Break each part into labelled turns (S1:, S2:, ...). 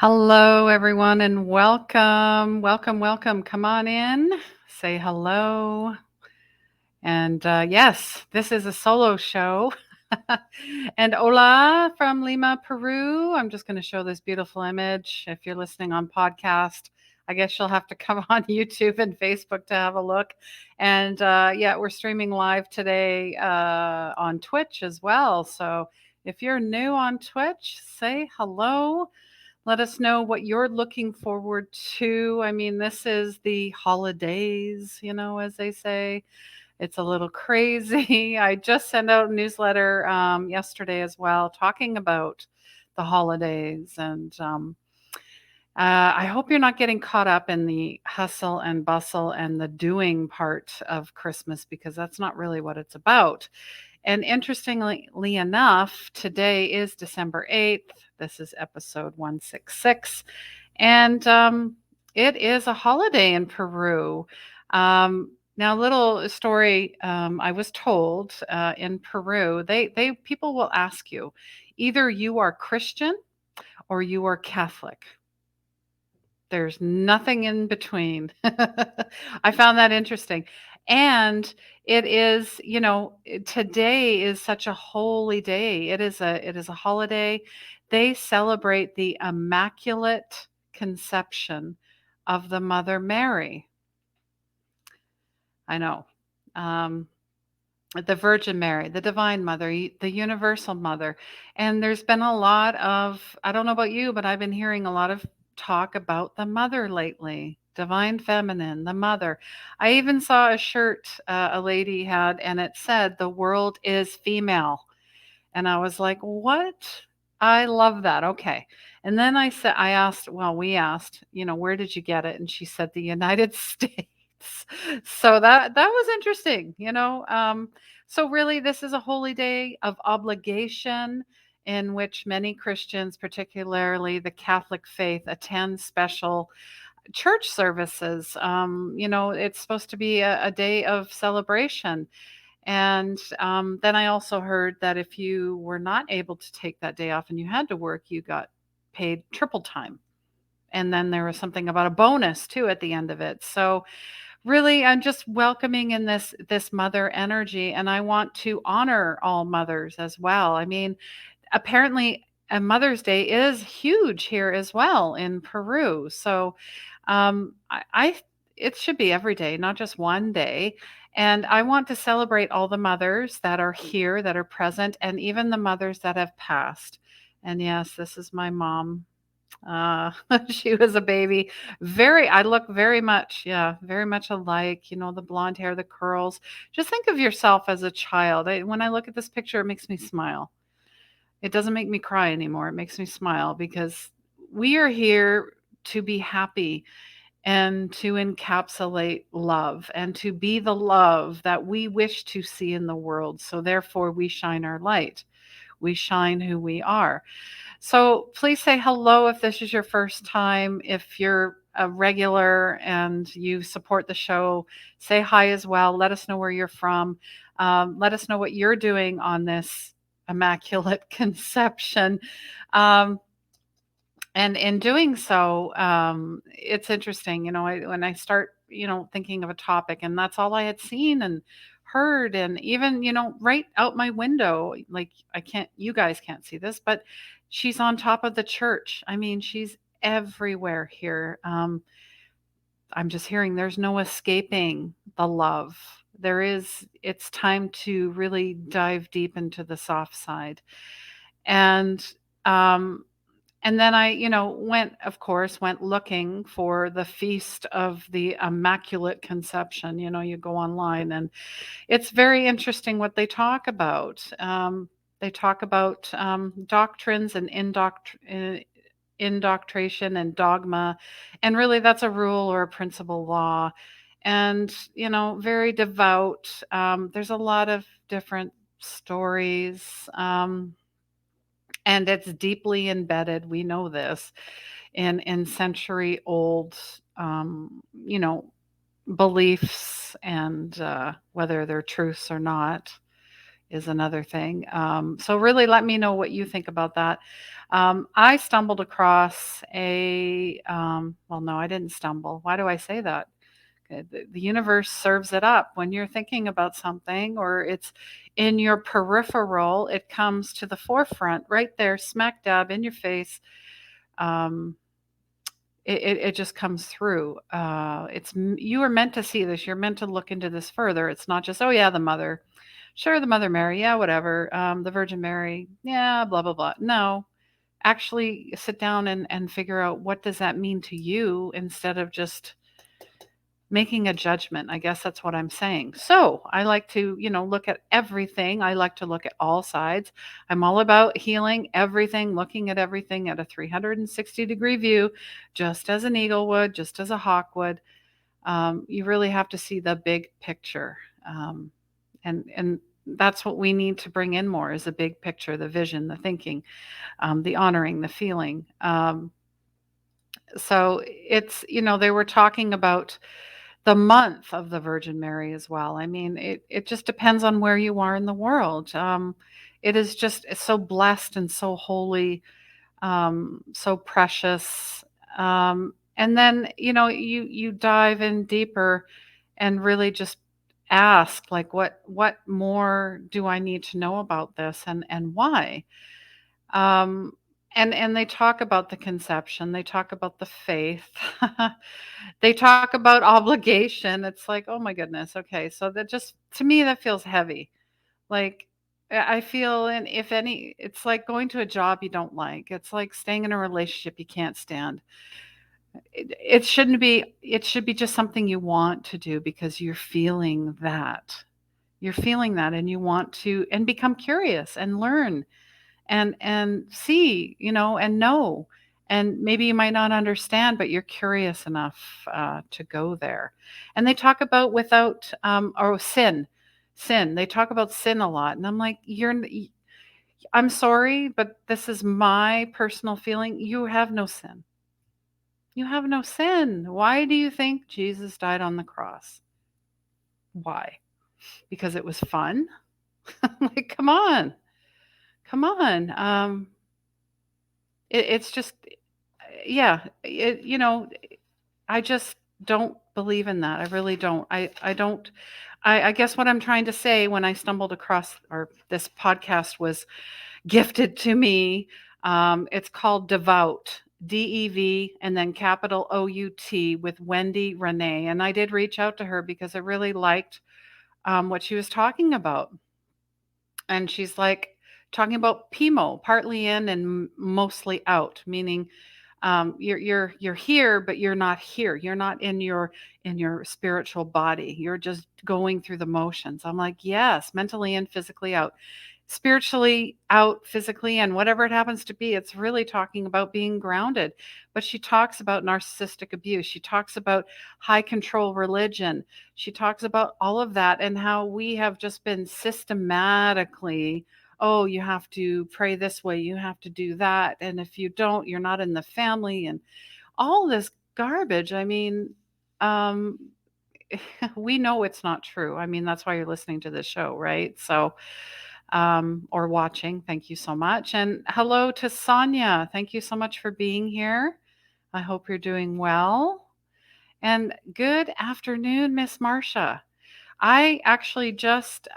S1: Hello, everyone, and welcome. Welcome, welcome. Come on in, say hello. And yes, this is a solo show. And hola from Lima, Peru. I'm just going to show this beautiful image. If you're listening on podcast, I guess you'll have to come on YouTube and Facebook to have a look. And yeah, we're streaming live today on Twitch as well. So if you're new on Twitch, say hello. Let us know what you're looking forward to. I mean, this is the holidays, as they say. It's a little crazy. I just sent out a newsletter yesterday as well, talking about the holidays. And I hope you're not getting caught up in the hustle and bustle and the doing part of Christmas, because that's not really what it's about. And interestingly enough, today is December 8th. This is episode 166. And it is a holiday in Peru. Now, a little story I was told in Peru, they people will ask you, either you are Christian or you are Catholic. There's nothing in between. I found that interesting. And it is, today is such a holy day. It is a holiday. They celebrate the Immaculate Conception of the Mother Mary. I know. Um, the Virgin Mary, the Divine Mother, the Universal Mother. And there's been a lot of, I don't know about you, but I've been hearing a lot of talk about the Mother lately. Divine Feminine, the Mother. I even saw a shirt a lady had, and it said, "The world is female." And I was like, what? I love that. Okay. And then I asked, well, we asked, where did you get it? And she said, the United States. So that was interesting. So really, this is a holy day of obligation in which many Christians, particularly the Catholic faith, attend special church services. It's supposed to be a day of celebration. And then I also heard that if you were not able to take that day off and you had to work, you got paid triple time. And then there was something about a bonus too at the end of it. So really, I'm just welcoming in this mother energy, and I want to honor all mothers as well. I mean, apparently a Mother's Day is huge here as well in Peru. So I it should be every day, not just one day. And I want to celebrate all the mothers that are here, that are present, and even the mothers that have passed. And yes, this is my mom. Uh, she was a baby. I look very much, yeah, very much alike. The blonde hair, the curls. Just think of yourself as a child. When I look at this picture, it makes me smile. It doesn't make me cry anymore. It makes me smile because we are here to be happy and to encapsulate love and to be the love that we wish to see in the world. So therefore, we shine our light. We shine who we are. So please say hello if this is your first time. If you're a regular and you support the show, say hi as well. Let us know where you're from. Let us know what you're doing on this Immaculate Conception. Um, and in doing so, it's interesting, when I start, thinking of a topic, and that's all I had seen and heard, and even, right out my window, like you guys can't see this, but she's on top of the church. I mean, she's everywhere here. I'm just hearing there's no escaping the love. It's time to really dive deep into the soft side. And, um, and then I, went looking for the feast of the Immaculate Conception. You go online, and it's very interesting what they talk about. They talk about doctrines and indoctrination and dogma. And really, that's a rule or a principle law. And, very devout. There's a lot of different stories. And it's deeply embedded, we know this, in century old, you know, beliefs, and whether they're truths or not. is another thing. So really let me know what you think about that. I stumbled across well, no, I didn't stumble. Why do I say that? The universe serves it up. When you're thinking about something or it's in your peripheral, it comes to the forefront right there, smack dab in your face. Um, it just comes through. You are meant to see this. You're meant to look into this further. It's not just, oh yeah, the mother, sure, the Mother Mary, yeah, whatever. The Virgin Mary, yeah, blah blah blah. No, actually, sit down and figure out what does that mean to you instead of just making a judgment. I guess that's what I'm saying. So I like to, look at everything. I like to look at all sides. I'm all about healing everything, looking at everything at a 360-degree view, just as an eagle would, just as a hawk would. You really have to see the big picture. And that's what we need to bring in more is the big picture, the vision, the thinking, the honoring, the feeling. So it's, they were talking about the month of the Virgin Mary as well. I mean, it just depends on where you are in the world. It is just it's so blessed and so holy, so precious. And then you dive in deeper and really just ask like what more do I need to know about this and why? Um, and they talk about the conception, they talk about the faith, they talk about obligation. It's like, oh my goodness, okay, so that just to me that feels heavy. Like I feel, and if any, it's like going to a job you don't like. It's like staying in a relationship you can't stand. It shouldn't be. It should be just something you want to do because you're feeling that. You're feeling that, and you want to, and become curious and learn and see, and know. And maybe you might not understand, but you're curious enough to go there. And they talk about without or sin. They talk about sin a lot, and I'm like, I'm sorry, but this is my personal feeling. You have no sin. You have no sin. Why do you think Jesus died on the cross? Why? Because it was fun? Like, come on. Come on. It's just, yeah, I just don't believe in that. I really don't. I don't. I guess what I'm trying to say when I stumbled across or this podcast was gifted to me. It's called Devout, DEV, and then capital OUT with Wendy Renee. And I did reach out to her because I really liked what she was talking about. And she's like talking about PIMO, partly in and mostly out, meaning you're here, but you're not here. You're not in your spiritual body. You're just going through the motions. I'm like, yes, mentally in, physically out. Spiritually out, physically in, whatever it happens to be. It's really talking about being grounded. But she talks about narcissistic abuse. She talks about high control religion. She talks about all of that and how we have just been systematically, oh, you have to pray this way, you have to do that. And if you don't, you're not in the family and all this garbage. I mean, um, we know it's not true. I mean, that's why you're listening to this show, right? So, or watching. Thank you so much. And hello to Sonia. Thank you so much for being here. I hope you're doing well. And good afternoon, Miss Marcia. I actually just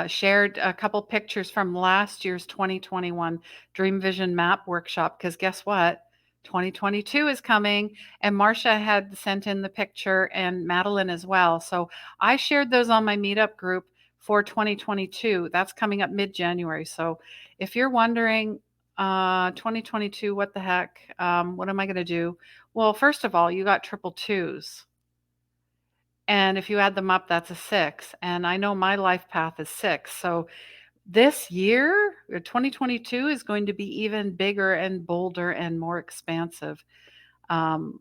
S1: shared a couple pictures from last year's 2021 Dream Vision Map Workshop because guess what? 2022 is coming, and Marcia had sent in the picture, and Madeline as well. So I shared those on my meetup group for 2022. That's coming up mid-January. So if you're wondering, 2022, what the heck? What am I going to do? Well, first of all, you got triple twos. And if you add them up, that's a 6. And I know my life path is 6. So this year, 2022, is going to be even bigger and bolder and more expansive. Um,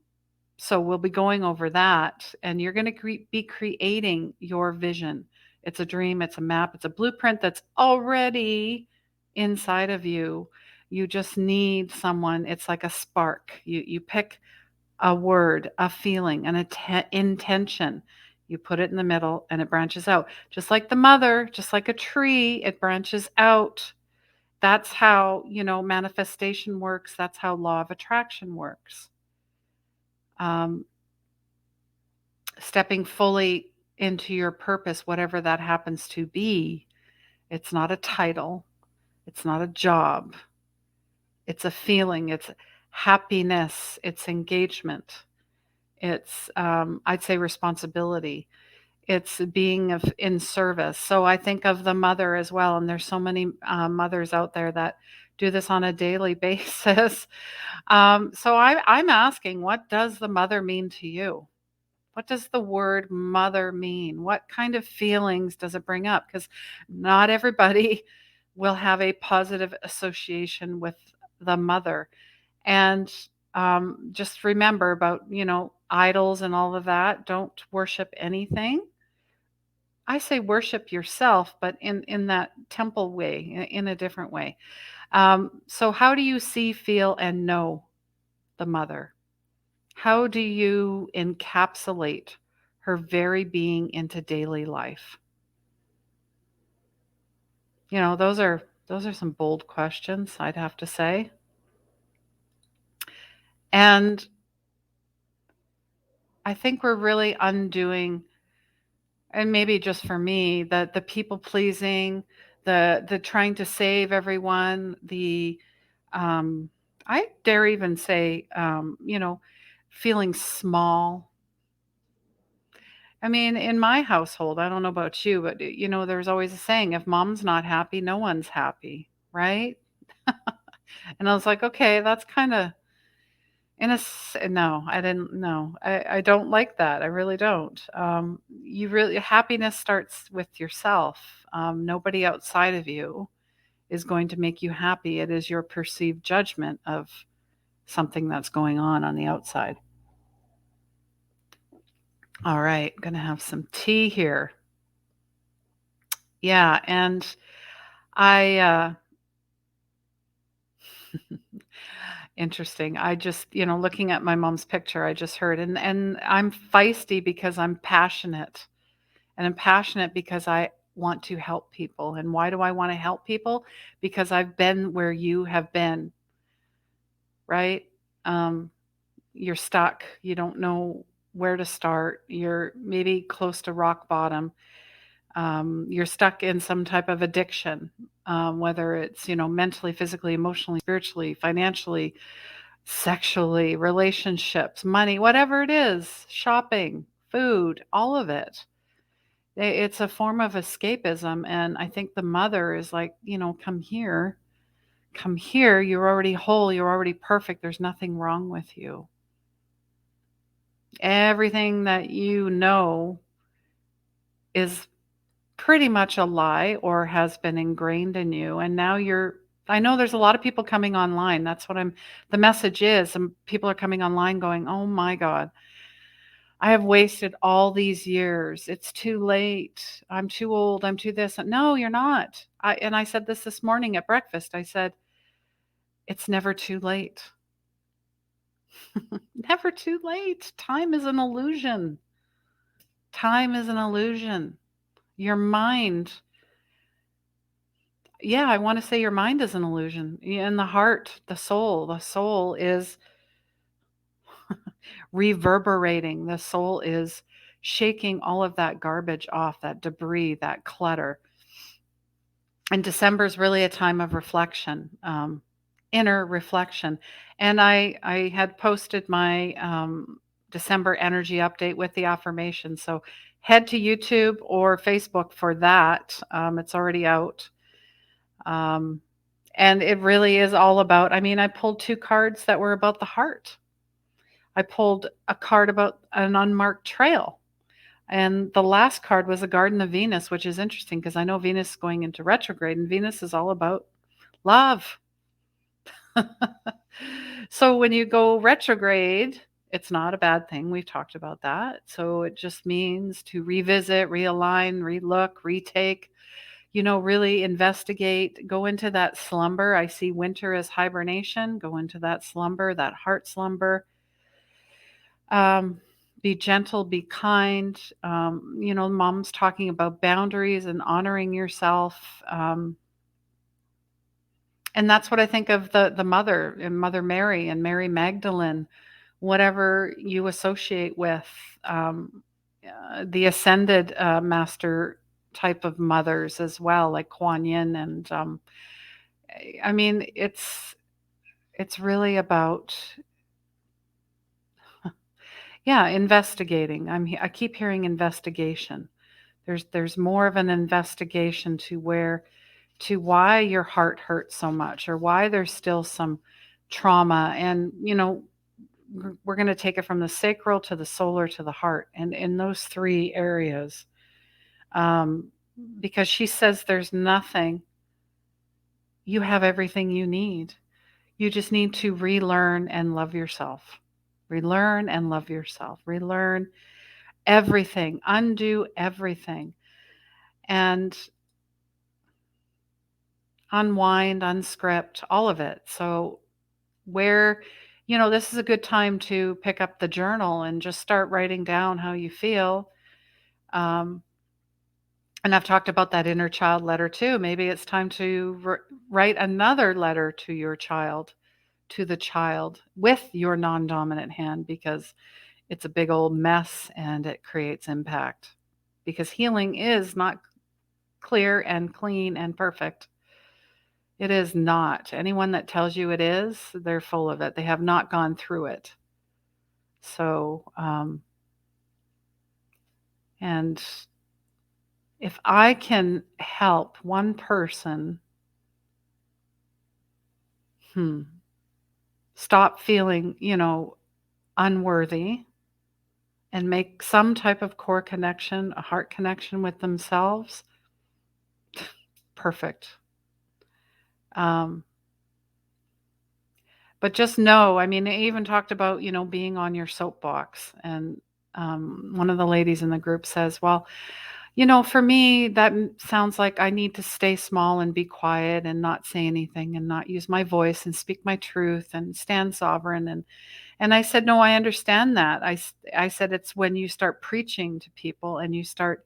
S1: so we'll be going over that. And you're going to be creating your vision. It's a dream, it's a map, it's a blueprint that's already inside of you. You just need someone. It's like a spark. You pick a word, a feeling, an intention. You put it in the middle and it branches out. Just like the mother, just like a tree, it branches out. That's how, manifestation works. That's how law of attraction works. Um, Stepping fully into your purpose, whatever that happens to be. It's not a title, it's not a job, it's a feeling, it's happiness, it's engagement, it's, I'd say, responsibility. It's being in service. So I think of the mother as well, and there's so many mothers out there that do this on a daily basis. So I'm asking, what does the mother mean to you? What does the word mother mean? What kind of feelings does it bring up? Because not everybody will have a positive association with the mother. And just remember about, idols and all of that. Don't worship anything. I say worship yourself, but in that temple way, in a different way. So, how do you see, feel, and know the mother? How do you encapsulate her very being into daily life? Those are some bold questions, I'd have to say. And I think we're really undoing, and maybe just for me, the people pleasing, the trying to save everyone, the I dare even say, feeling small. I mean, in my household, I don't know about you, but there's always a saying, if mom's not happy, no one's happy, right? And I was like, okay, that's kind of no, I didn't no. I don't like that. I really don't. You really happiness starts with yourself. Nobody outside of you is going to make you happy. It is your perceived judgment of something that's going on the outside. All right, gonna have some tea here. Yeah, and I interesting. I just, looking at my mom's picture, I just heard, and I'm feisty because I'm passionate. And I'm passionate because I want to help people. And why do I want to help people? Because I've been where you have been, right? Um, you're stuck. You don't know where to start. You're maybe close to rock bottom. You're stuck in some type of addiction, whether it's, mentally, physically, emotionally, spiritually, financially, sexually, relationships, money, whatever it is, shopping, food, all of it. It's a form of escapism, and I think the mother is like, "Come here. Come here. You're already whole. You're already perfect. There's nothing wrong with you. Everything that you know is pretty much a lie or has been ingrained in you, and now you're." I know there's a lot of people coming online. That's what the message is, and people are coming online going, "Oh my god. I have wasted all these years. It's too late. I'm too old. I'm too this." No, you're not. I said this morning at breakfast. I said, it's never too late. Never too late. Time is an illusion. Time is an illusion. Your mind, yeah, I want to say your mind is an illusion. And the heart, the soul is reverberating. The soul is shaking all of that garbage off, that debris, that clutter. And December is really a time of reflection, inner reflection. And I had posted my December energy update with the affirmation. So head to YouTube or Facebook for that. It's already out. Um, and it really is all about, I mean, I pulled two cards that were about the heart. I pulled a card about an unmarked trail. And the last card was a Garden of Venus, which is interesting because I know Venus is going into retrograde, and Venus is all about love. So when you go retrograde, it's not a bad thing. We've talked about that. So it just means to revisit, realign, relook, retake, really investigate, go into that slumber. I see winter as hibernation, go into that slumber, that heart slumber. Um, Be gentle, be kind. Mom's talking about boundaries and honoring yourself. And that's what I think of the mother and Mother Mary and Mary Magdalene, whatever you associate with the ascended master type of mothers as well, like Kuan Yin. And I mean, it's really about, yeah, investigating. I keep hearing investigation. There's more of an investigation to why your heart hurts so much, or why there's still some trauma. And we're going to take it from the sacral to the solar to the heart, and in those three areas, um, because she says there's nothing. You have everything you need. You just need to relearn and love yourself. Relearn and love yourself. Relearn everything, undo everything, and unwind, unscript, all of it. So, where, this is a good time to pick up the journal and just start writing down how you feel. Um, and I've talked about that inner child letter too. Maybe it's time to write another letter to your child, to the child with your non dominant hand, because it's a big old mess and it creates impact. Because healing is not clear and clean and perfect. It is not. Anyone that tells you it is, they're full of it. They have not gone through it. So, and if I can help one person, stop feeling, unworthy, and make some type of core connection, a heart connection with themselves, perfect. Um, but just know, I mean, I even talked about, being on your soapbox. And one of the ladies in the group says, well, for me, that sounds like I need to stay small and be quiet and not say anything and not use my voice and speak my truth and stand sovereign. And I said, no, I understand that. I said, it's when you start preaching to people and you start,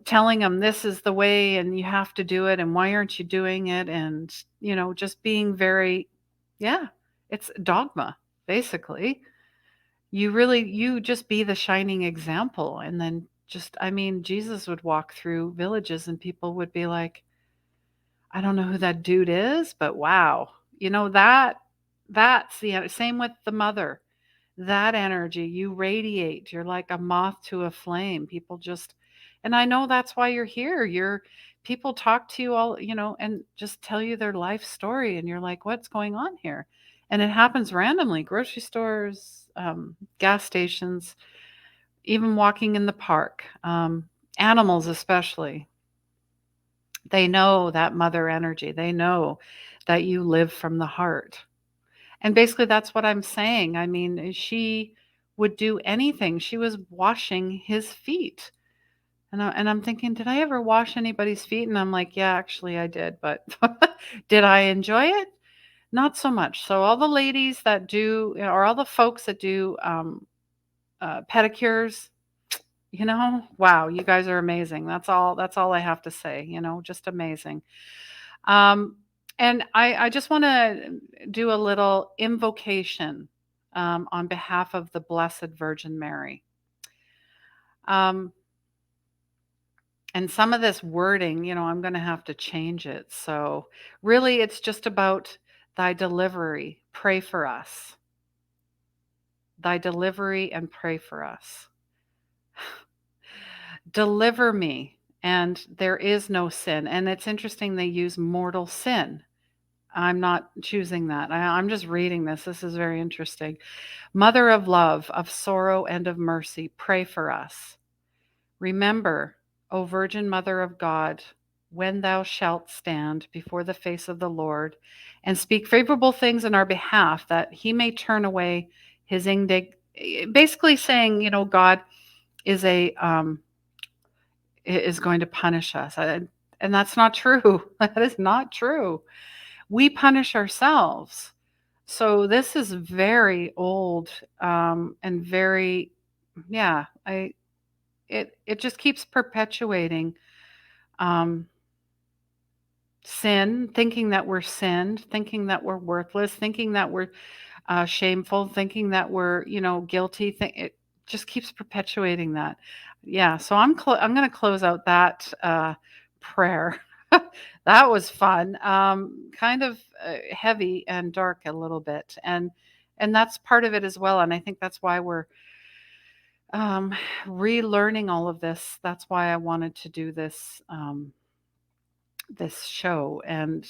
S1: telling them this is the way and you have to do it. And why aren't you doing it? And, just being very, yeah, it's dogma, basically. You just be the shining example. And then I mean, Jesus would walk through villages and people would be like, I don't know who that dude is, but wow. That's the same with the mother. That energy you radiate. You're like a moth to a flame. People just, and I know that's why you're here. People talk to you all, and just tell you their life story. And you're like, what's going on here? And it happens randomly, grocery stores, gas stations, even walking in the park, animals especially. They know that mother energy. They know that you live from the heart. And basically, that's what I'm saying. I mean, she would do anything. She was washing his feet. And I'm thinking, did I ever wash anybody's feet? And I'm like, yeah, actually, I did. But did I enjoy it? Not so much. So all the ladies that do, or all the folks that do pedicures, wow, you guys are amazing. That's all I have to say, just amazing. Um, and I just want to do a little invocation on behalf of the Blessed Virgin Mary. Um, and some of this wording, I'm going to have to change it. So really, it's just about thy delivery. Pray for us. Thy delivery and pray for us. Deliver me, and there is no sin. And it's interesting they use mortal sin. I'm not choosing that. I'm just reading this. This is very interesting. Mother of love, of sorrow, and of mercy, pray for us. Remember, O Virgin Mother of God, when thou shalt stand before the face of the Lord and speak favorable things in our behalf, that he may turn away his basically saying, God is is going to punish us. And that's not true. That is not true. We punish ourselves. So this is very old and very yeah, I it just keeps perpetuating um sin, thinking that we're sinned, thinking that we're worthless, thinking that we're shameful, thinking that we're, guilty. It just keeps perpetuating that. Yeah. So I'm going to close out that prayer. That was fun. Kind of heavy and dark a little bit, and that's part of it as well. And I think that's why we're um, relearning all of this. That's why I wanted to do this show. And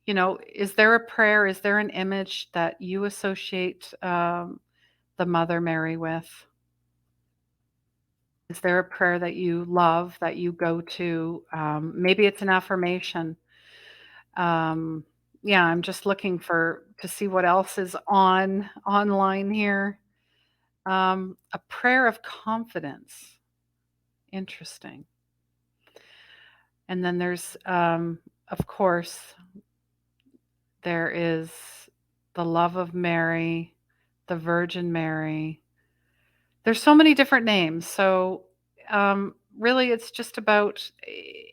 S1: is there a prayer, is there an image that you associate the Mother Mary with? Is there a prayer that you love, that you go to? Maybe it's an affirmation. um, yeah, I'm just looking for to see what else is on online here. A prayer of confidence, interesting. And then there's of course there is the love of Mary, the Virgin Mary. There's so many different names. So, really, it's just about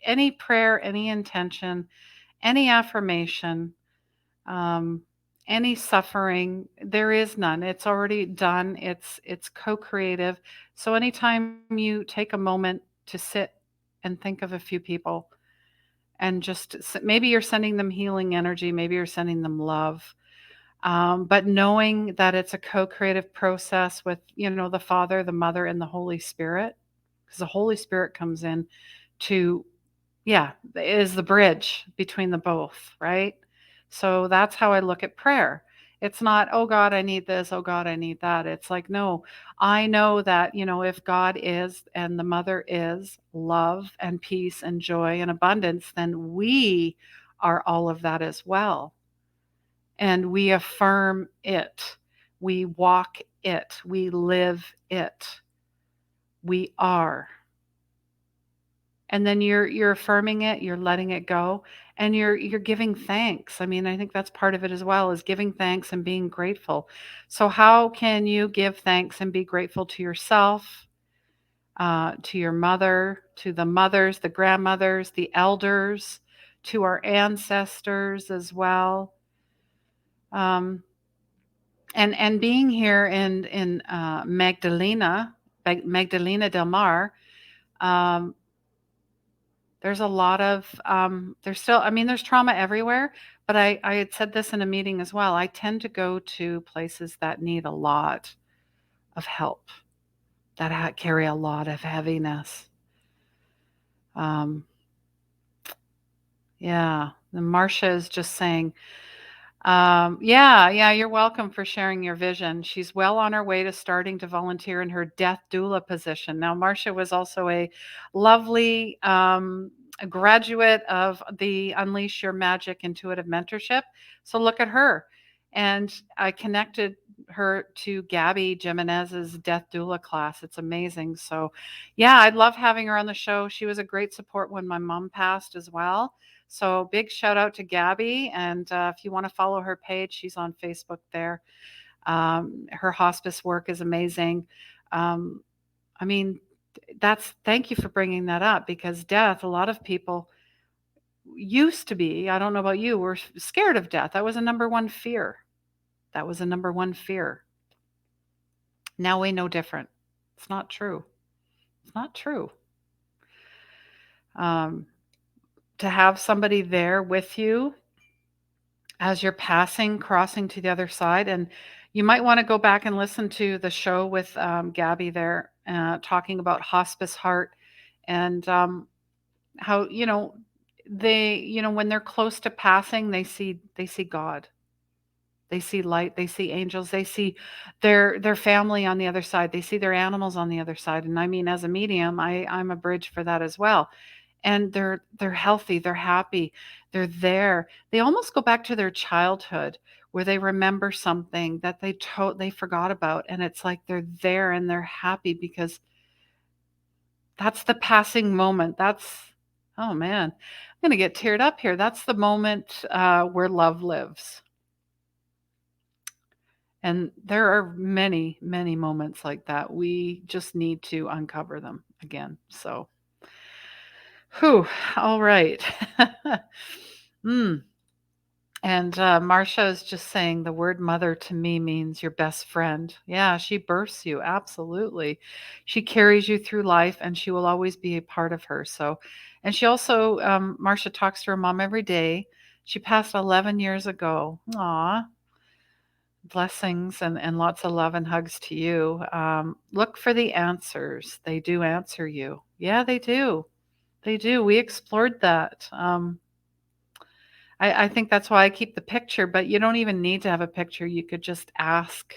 S1: any prayer, any intention, any affirmation, um, any suffering. There is none. It's already done. It's co-creative. So anytime you take a moment to sit and think of a few people and maybe you're sending them healing energy, maybe you're sending them love. But knowing that it's a co-creative process with, the Father, the Mother, and the Holy Spirit, because the Holy Spirit comes in to, yeah, is the bridge between the both, right? So that's how I look at prayer. It's not, oh God, I need this. Oh God, I need that. It's like, no, I know that, if God is and the Mother is love and peace and joy and abundance, then we are all of that as well, and we affirm it. We walk it. We live it. We are. And then you're affirming it, you're letting it go, and you're giving thanks. I mean, I think that's part of it as well, is giving thanks and being grateful. So how can you give thanks and be grateful to yourself, to your mother, to the mothers, the grandmothers, the elders, to our ancestors as well? Um, and being here in Magdalena Del Mar, um, there's a lot of there's still, I mean, there's trauma everywhere, but I had said this in a meeting as well. I tend to go to places that need a lot of help, that carry a lot of heaviness. Um, yeah, and Marcia is just saying, yeah, yeah, you're welcome for sharing your vision. She's well on her way to starting to volunteer in her death doula position. Now, Marcia was also a lovely a graduate of the Unleash Your Magic Intuitive Mentorship. So look at her. And I connected her to Gabby Jimenez's death doula class. It's amazing. So, yeah, I'd love having her on the show. She was a great support when my mom passed as well. So big shout out to Gabby. And if you want to follow her page, she's on Facebook there. Her hospice work is amazing. Um, I mean, thank you for bringing that up, because death, a lot of people used to be, I don't know about you, were scared of death. That was a number one fear. That was a number one fear. Now we know different. It's not true. It's not true. Um, to have somebody there with you as you're crossing to the other side. And you might want to go back and listen to the show with Gabby there, talking about hospice heart, and how, when they're close to passing, they see God, they see light, they see angels, they see their family on the other side, they see their animals on the other side. And I mean, as a medium, I'm a bridge for that as well. And they're healthy, they're happy, they're there. They almost go back to their childhood, where they remember something that they forgot about, and it's like they're there and they're happy, because that's the passing moment. That's, oh man, I'm gonna get teared up here. That's the moment where love lives. And there are many, many moments like that. We just need to uncover them again. So, whew, all right. mm. And Marcia is just saying the word mother to me means your best friend. Yeah, she births you. Absolutely. She carries you through life and she will always be a part of her. So, and she also, Marcia talks to her mom every day. She passed 11 years ago. Aw, blessings and lots of love and hugs to you. Look for the answers. They do answer you. Yeah, they do. They do. We explored that. I think that's why I keep the picture, but you don't even need to have a picture. You could just ask,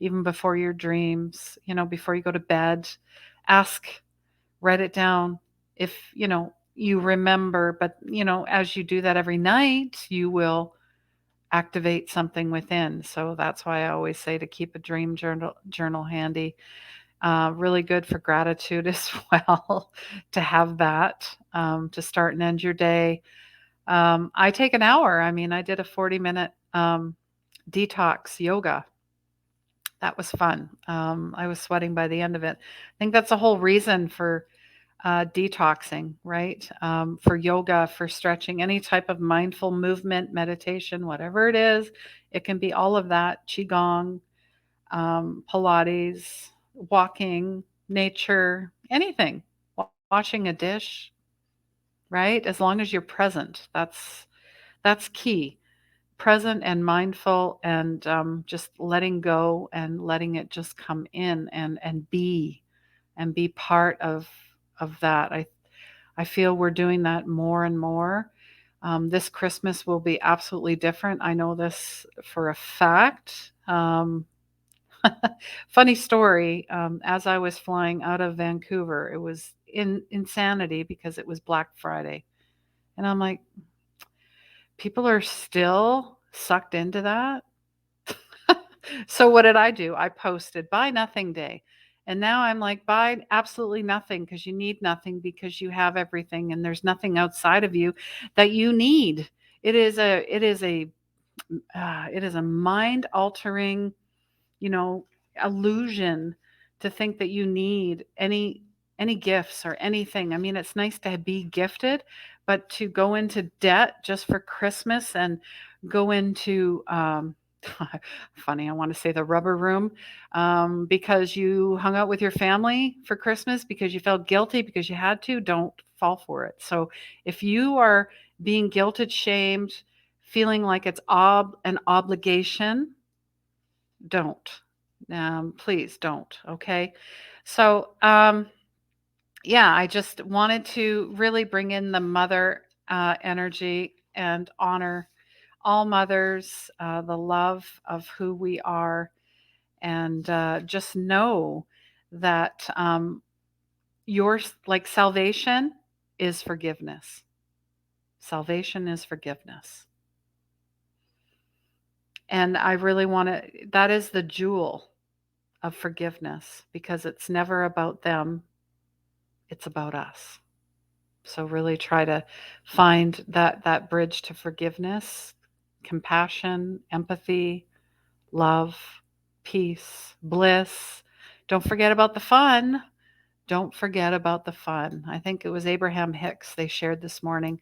S1: even before your dreams, before you go to bed, ask, write it down. If, you remember, but, as you do that every night, you will activate something within. So that's why I always say to keep a dream journal handy. Really good for gratitude as well, to have that, to start and end your day. I take an hour. I mean, I did a 40-minute detox yoga. That was fun. I was sweating by the end of it. I think that's the whole reason for detoxing, right? For yoga, for stretching, any type of mindful movement, meditation, whatever it is. It can be all of that, Qigong, Pilates, walking, nature, anything, washing a dish, right? As long as you're present, that's key. Present and mindful, and just letting go and letting it just come in and be part of that. I feel we're doing that more and more. This Christmas will be absolutely different. I know this for a fact. Funny story. As I was flying out of Vancouver, it was insanity because it was Black Friday, and I'm like, people are still sucked into that. So what did I do? I posted buy nothing day. And now I'm like, buy absolutely nothing, because you need nothing, because you have everything and there's nothing outside of you that you need. It is a mind altering, you know, illusion to think that you need any gifts or anything. I mean, it's nice to be gifted, but to go into debt just for Christmas and go into funny, I want to say the rubber room, because you hung out with your family for Christmas because you felt guilty because you had to, don't fall for it. So if you are being guilted, shamed, feeling like it's an obligation, don't. Please don't. Okay. So, yeah, I just wanted to really bring in the mother energy and honor all mothers, the love of who we are, and just know that your like salvation is forgiveness. Salvation is forgiveness. And I really want to, that is the jewel of forgiveness, because it's never about them, it's about us. So really try to find that bridge to forgiveness, compassion, empathy, love, peace, bliss. Don't forget about the fun. Don't forget about the fun. I think it was Abraham Hicks they shared this morning.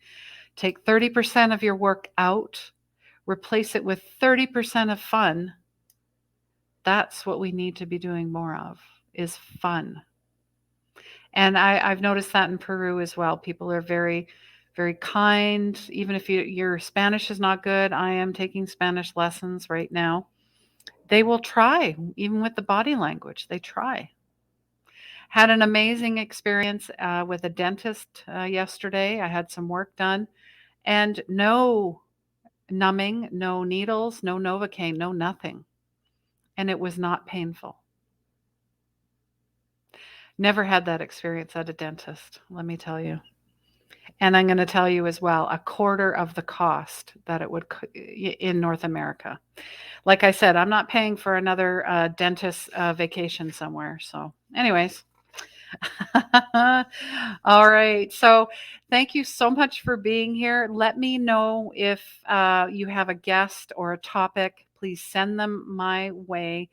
S1: Take 30% of your work out, replace it with 30% of fun. That's what we need to be doing more of, is fun. And I've noticed that in Peru as well. People are very, very kind. Even if your Spanish is not good, I am taking Spanish lessons right now. They will try, even with the body language. They try. Had an amazing experience with a dentist yesterday. I had some work done, and no numbing, no needles, no Novocaine, no nothing. And it was not painful. Never had that experience at a dentist, let me tell you. And I'm going to tell you as well, a quarter of the cost that it would in North America. Like I said, I'm not paying for another dentist vacation somewhere. So, anyways. All right. So, thank you so much for being here. Let me know if you have a guest or a topic. please send them my way.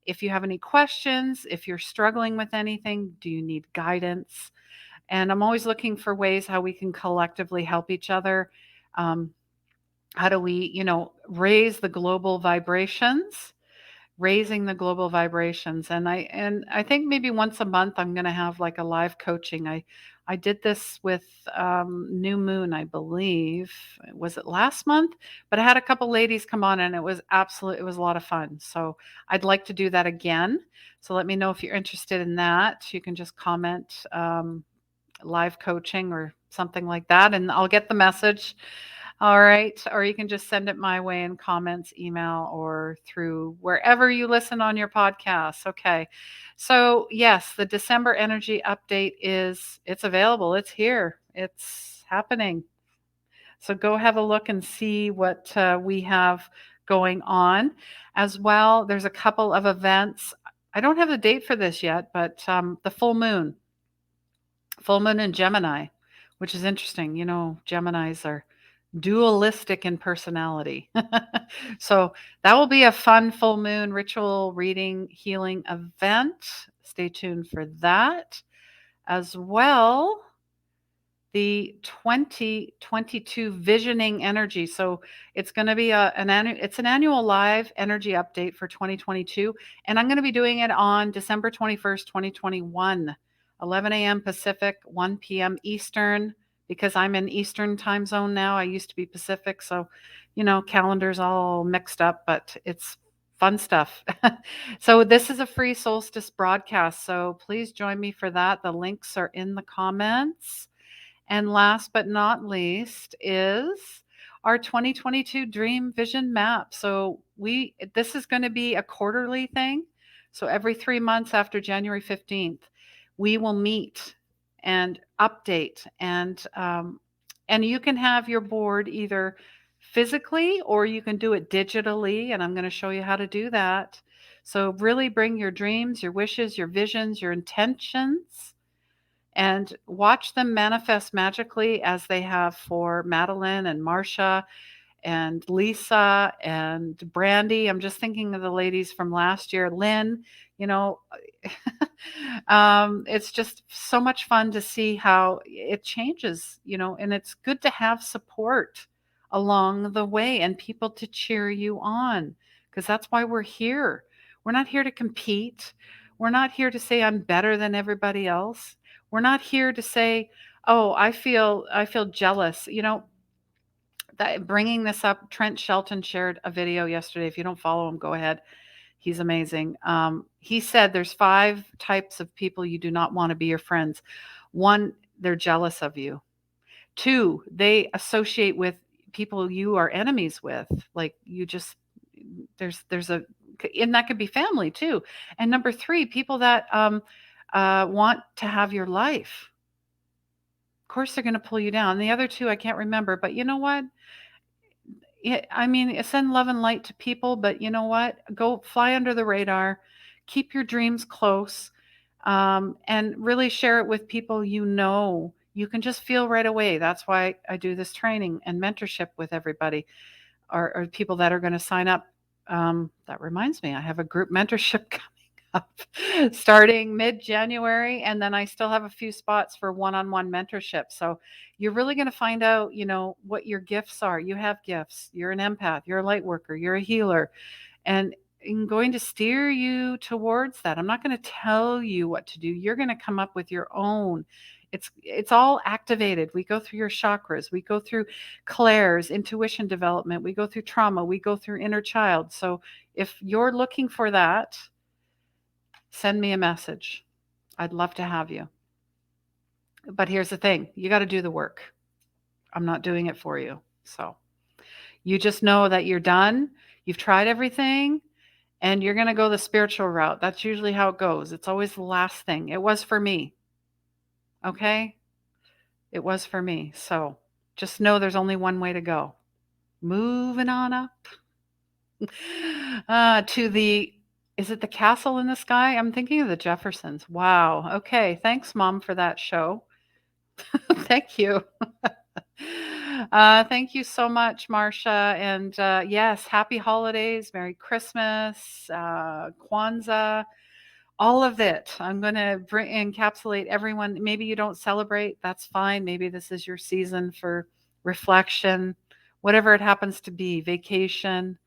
S1: If you have any questions, if you're struggling with anything, do you need guidance? And I'm always looking for ways how we can collectively help each other. Um, how do we, raise the global vibrations? Raising the global vibrations. And I think maybe once a month I'm going to have like a live coaching. I did this with New Moon, I believe. Was it last month? But I had a couple ladies come on and it was it was a lot of fun. So I'd like to do that again. So let me know if you're interested in that. You can just comment live coaching or something like that, and I'll get the message. All right. Or you can just send it my way in comments, email, or through wherever you listen on your podcasts. Okay. So yes, the December energy update it's available. It's here. It's happening. So go have a look and see what we have going on as well. There's a couple of events. I don't have the date for this yet, but the full moon in Gemini, which is interesting. Geminis are dualistic in personality. So that will be a fun full moon ritual reading healing event. Stay tuned for that as well. The 2022 visioning energy. So it's going to be it's an annual live energy update for 2022, and I'm going to be doing it on December 21st, 2021, 11 a.m. Pacific, 1 p.m. Eastern, because I'm in Eastern time zone now. I used to be Pacific, so calendars all mixed up, but it's fun stuff. So this is a free solstice broadcast, so please join me for that. The links are in the comments. And last but not least is our 2022 Dream Vision Map. So this is going to be a quarterly thing. So every 3 months after January 15th, we will meet and update, and you can have your board either physically or you can do it digitally, and I'm going to show you how to do that. So really bring your dreams, your wishes, your visions, your intentions, and watch them manifest magically as they have for Madeline and Marcia and Lisa and Brandy. I'm just thinking of the ladies from last year. Lynn, you know, it's just so much fun to see how it changes, and it's good to have support along the way and people to cheer you on, because that's why we're here. We're not here to compete. We're not here to say I'm better than everybody else. We're not here to say, "Oh, I feel jealous." That bringing this up, Trent Shelton shared a video yesterday. If you don't follow him, go ahead. He's amazing. He said there's 5 types of people you do not want to be your friends. 1, they're jealous of you. 2, they associate with people you are enemies with. Like you just there's a and that could be family too. And number 3, people that want to have your life. Of course, they're going to pull you down. The other 2, I can't remember, but you know what? I mean, send love and light to people, but you know what? Go fly under the radar, keep your dreams close, and really share it with people you can just feel right away. That's why I do this training and mentorship with everybody, or people that are going to sign up. That reminds me, I have a group mentorship coming up starting mid-January, and then I still have a few spots for one-on-one mentorship. So you're really going to find out, what your gifts are. You have gifts. You're an empath, you're a light worker, you're a healer, and I'm going to steer you towards that. I'm not going to tell you what to do. You're going to come up with your own. It's all activated. We go through your chakras. We go through clairs, intuition development. We go through trauma. We go through inner child. So if you're looking for that, send me a message. I'd love to have you. But here's the thing, you got to do the work. I'm not doing it for you. So you just know that you're done. You've tried everything and you're going to go the spiritual route. That's usually how it goes. It's always the last thing. It was for me. Okay? It was for me. So just know there's only one way to go. Moving on up to is it the castle in the sky? I'm thinking of the Jeffersons. Wow. Okay. Thanks, Mom, for that show. Thank you. Thank you so much, Marcia. And yes, happy holidays, Merry Christmas, Kwanzaa, all of it. I'm going to encapsulate everyone. Maybe you don't celebrate, that's fine. Maybe this is your season for reflection, whatever it happens to be, vacation,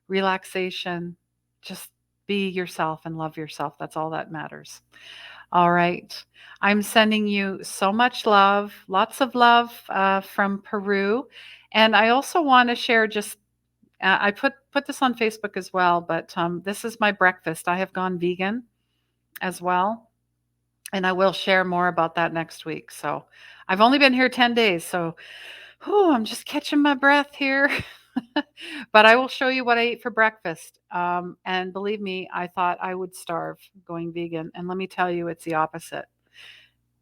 S1: relaxation. Just be yourself and love yourself. That's all that matters. All right. I'm sending you so much love, lots of love from Peru. And I also want to share just, I put this on Facebook as well, but this is my breakfast. I have gone vegan as well. And I will share more about that next week. So I've only been here 10 days. So I'm just catching my breath here. But I will show you what I ate for breakfast. And believe me, I thought I would starve going vegan. And let me tell you, it's the opposite.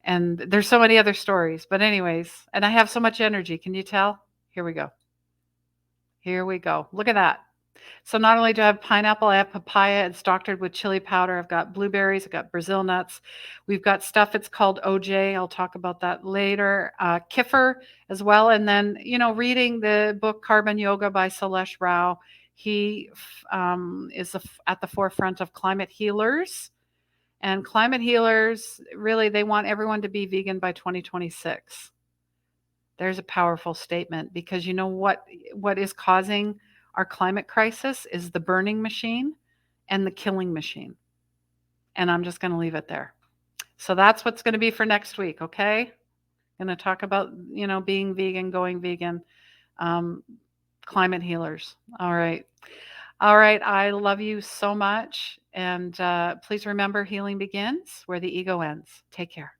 S1: And there's so many other stories. But, anyways, and I have so much energy. Can you tell? Here we go. Here we go. Look at that. So not only do I have pineapple, I have papaya. It's doctored with chili powder. I've got blueberries. I've got Brazil nuts. We've got stuff. It's called OJ. I'll talk about that later. Kefir as well. And then, reading the book Carbon Yoga by Salesh Rao. He is at the forefront of climate healers. And climate healers, really, they want everyone to be vegan by 2026. There's a powerful statement, because you know what is causing our climate crisis is the burning machine and the killing machine. And I'm just going to leave it there. So that's what's going to be for next week, okay? Going to talk about, being vegan, going vegan, climate healers. All right. All right. I love you so much. And please remember, healing begins where the ego ends. Take care.